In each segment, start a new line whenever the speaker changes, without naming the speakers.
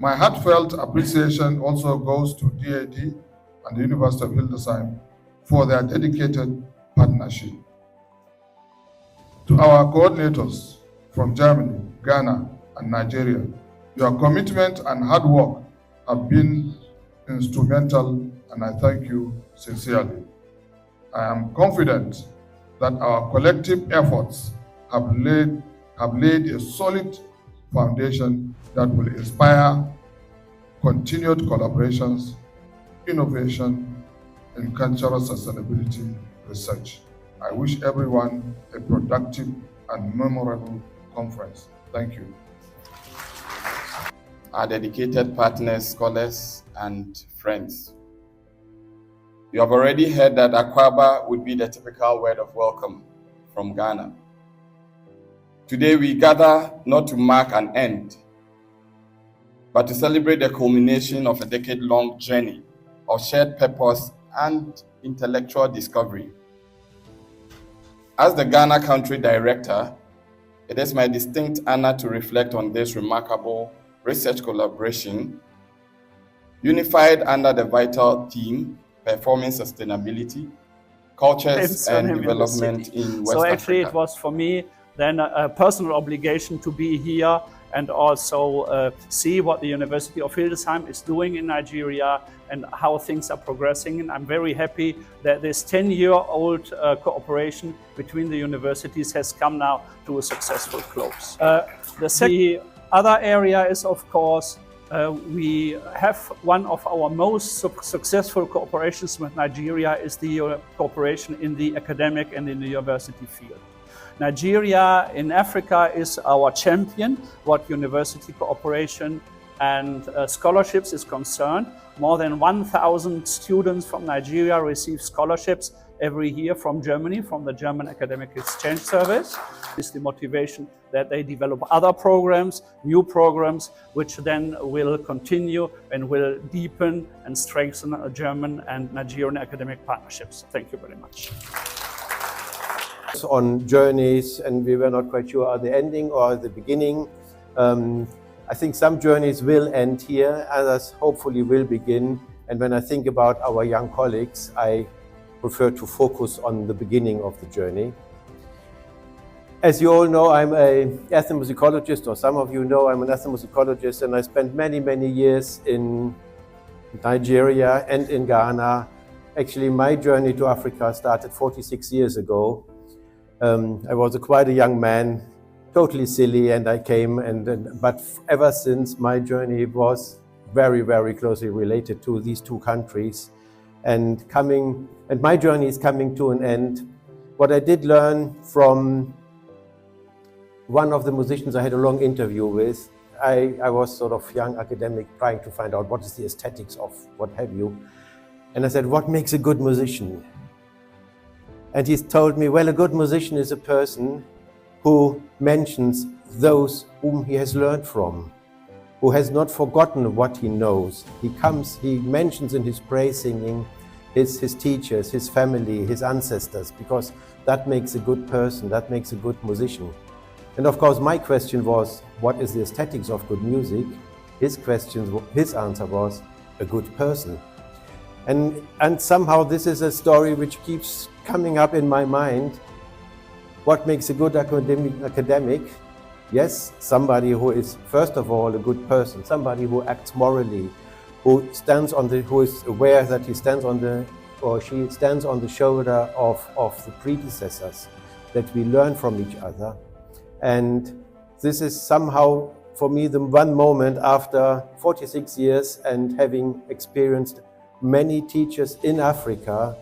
My heartfelt appreciation also goes to DAD and the University of Hildesheim for their dedicated partnership. To our coordinators from Germany, Ghana, and Nigeria, your commitment and hard work have been instrumental, and I thank you sincerely. I am confident that our collective efforts have laid a solid foundation that will inspire continued collaborations, innovation, and cultural sustainability research. I wish everyone a productive and memorable conference. Thank you.
Our dedicated partners, scholars, and friends. You have already heard that Akwaba would be the typical word of welcome from Ghana. Today we gather not to mark an end, but to celebrate the culmination of a decade-long journey of shared purpose and intellectual discovery. As the Ghana Country Director, it is my distinct honor to reflect on this remarkable research collaboration, unified under the vital theme, performing sustainability, cultures and development in West Africa.
So actually it was for me then a personal obligation to be here and also see what the University of Hildesheim is doing in Nigeria and how things are progressing. And I'm very happy that this 10-year-old cooperation between the universities has come now to a successful close. The other area is, of course, we have one of our most successful cooperations with Nigeria is the cooperation in the academic and in the university field. Nigeria in Africa is our champion what university cooperation and scholarships is concerned. More than 1,000 students from Nigeria receive scholarships every year from Germany, from the German Academic Exchange Service. It's the motivation that they develop other programs, new programs, which then will continue and will deepen and strengthen German and Nigerian academic partnerships. Thank you very much.
On journeys, and we were not quite sure are the ending or the beginning. I think some journeys will end here, others hopefully will begin. And when I think about our young colleagues, I prefer to focus on the beginning of the journey. As you all know, I'm an ethnomusicologist, or some of you know I'm an ethnomusicologist, and I spent many, many years in Nigeria and in Ghana. Actually, my journey to Africa started 46 years ago. I was quite a young man, totally silly, and I came, but ever since my journey was very, very closely related to these two countries. And my journey is coming to an end. What I did learn from one of the musicians I had a long interview with, I was sort of young academic trying to find out what is the aesthetics of what have you. And I said, what makes a good musician? And he told me, well, a good musician is a person who mentions those whom he has learned from, who has not forgotten what he knows. He mentions in his praise singing his teachers, his family, his ancestors, because that makes a good person, that makes a good musician. And of course, my question was, what is the aesthetics of good music? His answer was, a good person. And somehow this is a story which keeps coming up in my mind. What makes a good academic? Yes, somebody who is, first of all, a good person, somebody who acts morally, who is aware that he stands on or she stands on the shoulder of the predecessors, that we learn from each other. And this is somehow, for me, the one moment after 46 years and having experienced many teachers in Africa.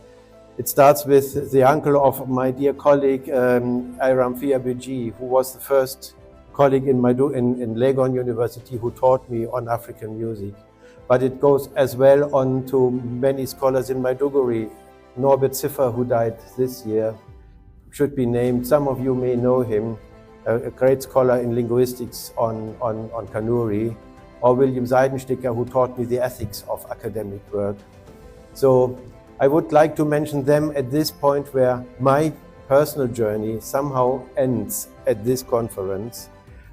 It starts with the uncle of my dear colleague, Iram Fiabeji, who was the first colleague in Legon University who taught me on African music. But it goes as well on to many scholars in Maiduguri. Norbert Ziffer, who died this year, should be named. Some of you may know him, a great scholar in linguistics on Kanuri. Or William Seidensticker, who taught me the ethics of academic work. So I would like to mention them at this point where my personal journey somehow ends at this conference.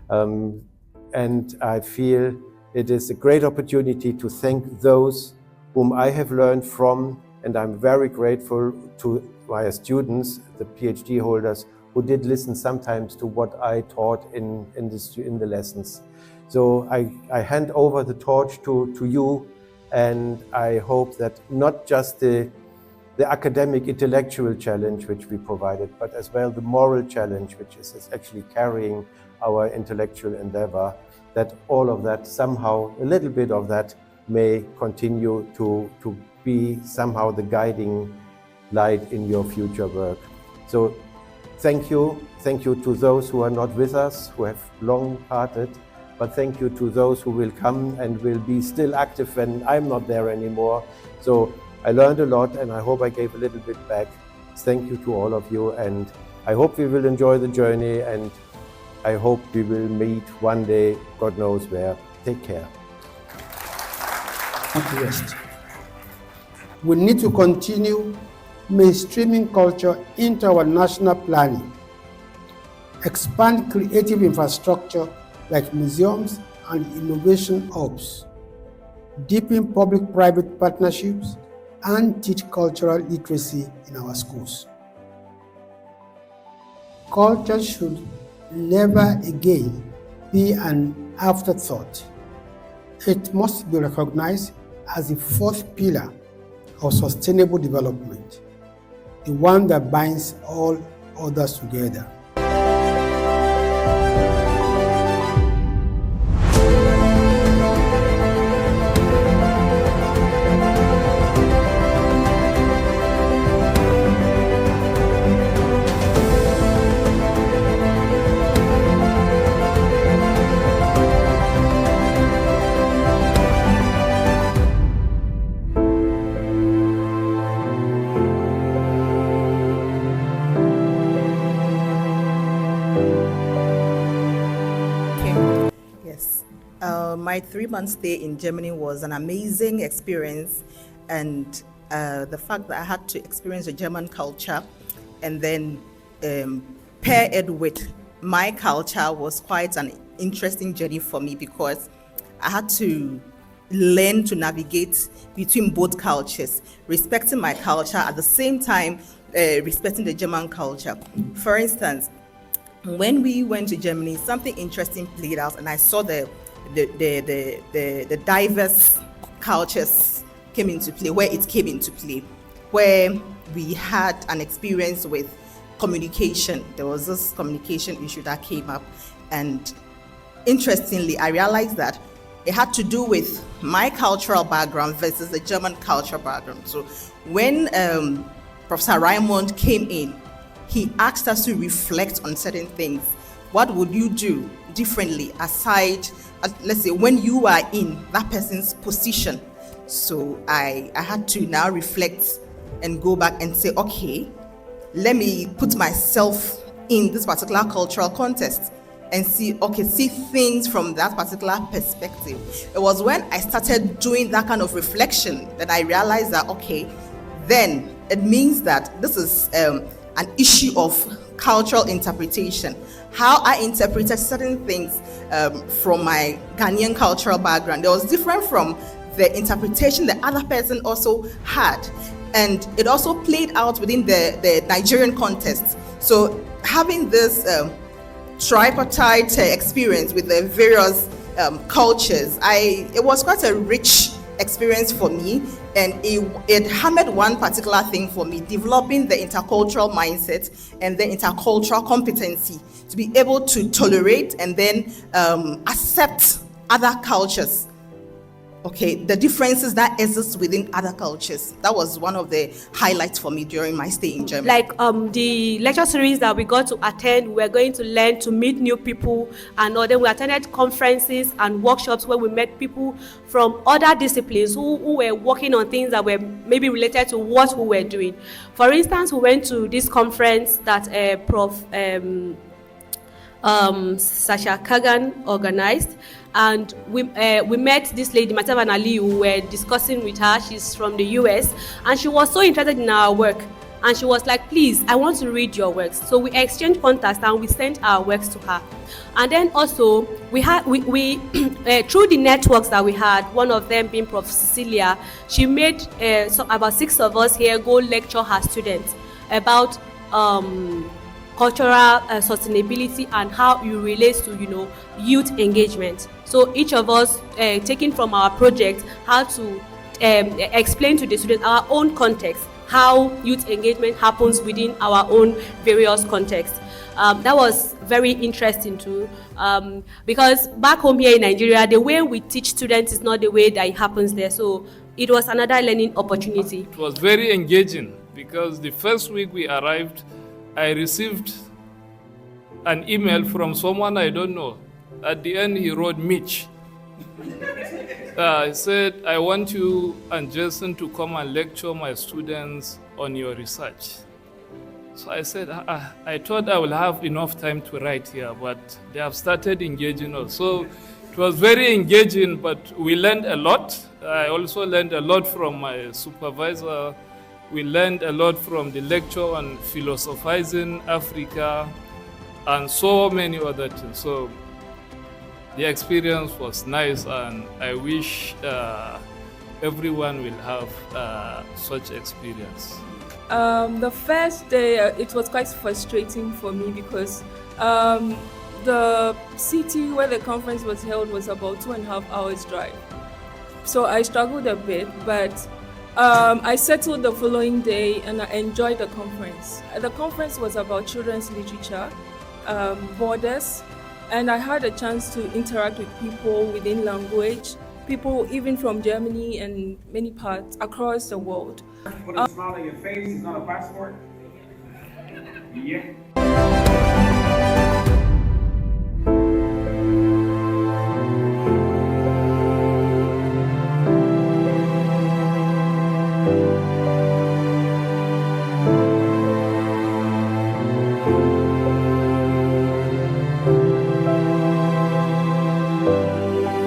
And I feel It is a great opportunity to thank those whom I have learned from, and I'm very grateful to my students, the PhD holders, who did listen sometimes to what I taught in the lessons. So I hand over the torch to you, and I hope that not just the academic intellectual challenge which we provided, but as well the moral challenge which is actually carrying our intellectual endeavor, that all of that somehow, a little bit of that may continue to be somehow the guiding light in your future work. So thank you to those who are not with us, who have long parted, but thank you to those who will come and will be still active when I'm not there anymore. So I learned a lot, and I hope I gave a little bit back. Thank you to all of you, and I hope we will enjoy the journey, and I hope we will meet one day, God knows where. Take care.
West. We need to continue mainstreaming culture into our national planning, expand creative infrastructure like museums and innovation hubs, deepen public-private partnerships, and teach cultural literacy in our schools. Culture should never again be an afterthought. It must be recognized as the fourth pillar of sustainable development, the one that binds all others together.
My 3-month stay in Germany was an amazing experience, and the fact that I had to experience the German culture and then pair it with my culture was quite an interesting journey for me, because I had to learn to navigate between both cultures, respecting my culture at the same time respecting the German culture. For instance, when we went to Germany, something interesting played out, and I saw the diverse cultures came into play, where we had an experience with communication. There was this communication issue that came up, and interestingly, I realized that it had to do with my cultural background versus the German cultural background. So when Professor Raymond came in, he asked us to reflect on certain things. What would you do differently aside, let's say, when you are in that person's position? So I had to now reflect and go back and say, okay, let me put myself in this particular cultural context and see things from that particular perspective. It was when I started doing that kind of reflection that I realized that, okay, then it means that this is an issue of cultural interpretation. How I interpreted certain things from my Ghanaian cultural background, it was different from the interpretation the other person also had. And it also played out within the Nigerian context. So having this tripartite experience with the various cultures, it was quite a rich experience for me, and it hammered one particular thing for me: developing the intercultural mindset and the intercultural competency to be able to tolerate and then accept other cultures. Okay, the differences that exist within other cultures. That was one of the highlights for me during my stay in Germany.
Like the lecture series that we got to attend, we were going to learn to meet new people, and then we attended conferences and workshops where we met people from other disciplines who were working on things that were maybe related to what we were doing. For instance, we went to this conference that Prof. Sasha Kagan organized, and we met this lady, myself and Ali, who were discussing with her. She's from the US, and she was so interested in our work. and she was like, please, I want to read your works. So we exchanged contacts and we sent our works to her. And then also we through the networks that we had, one of them being Prof. Cecilia, she made about 6 of us here go lecture her students about cultural sustainability and how it relates to, youth engagement. So each of us taking from our project how to explain to the students our own context, how youth engagement happens within our own various contexts. That was very interesting too, because back home here in Nigeria, the way we teach students is not the way that it happens there. So it was another learning opportunity.
It was very engaging because the first week we arrived, I received an email from someone I don't know. At the end, he wrote Mitch. He said, I want you and Jason to come and lecture my students on your research. So I said, I thought I will have enough time to write here, but they have started engaging us. So it was very engaging, but we learned a lot. I also learned a lot from my supervisor. We learned a lot from the lecture on philosophizing Africa and so many other things. So the experience was nice, and I wish everyone will have such experience.
The first day, it was quite frustrating for me because the city where the conference was held was about 2.5 hours drive. So I struggled a bit, but I settled the following day and I enjoyed the conference. The conference was about children's literature, borders, and I had a chance to interact with people within language, people even from Germany and many parts across the world.
Put a smile on your face, it's not a passport. Yeah.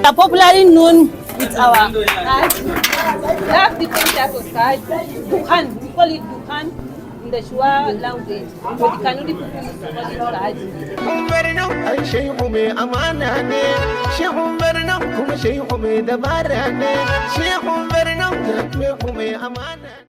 Are popularly known with our card. We have different types of cards. Dukan, we call it Dukan in the Shua language. But the Kanuri people used to call it cards.
Sheikhu me amana ne, Sheikhu merna kuma Sheikhu me dabara ne, Sheikhu merna kuma me amana.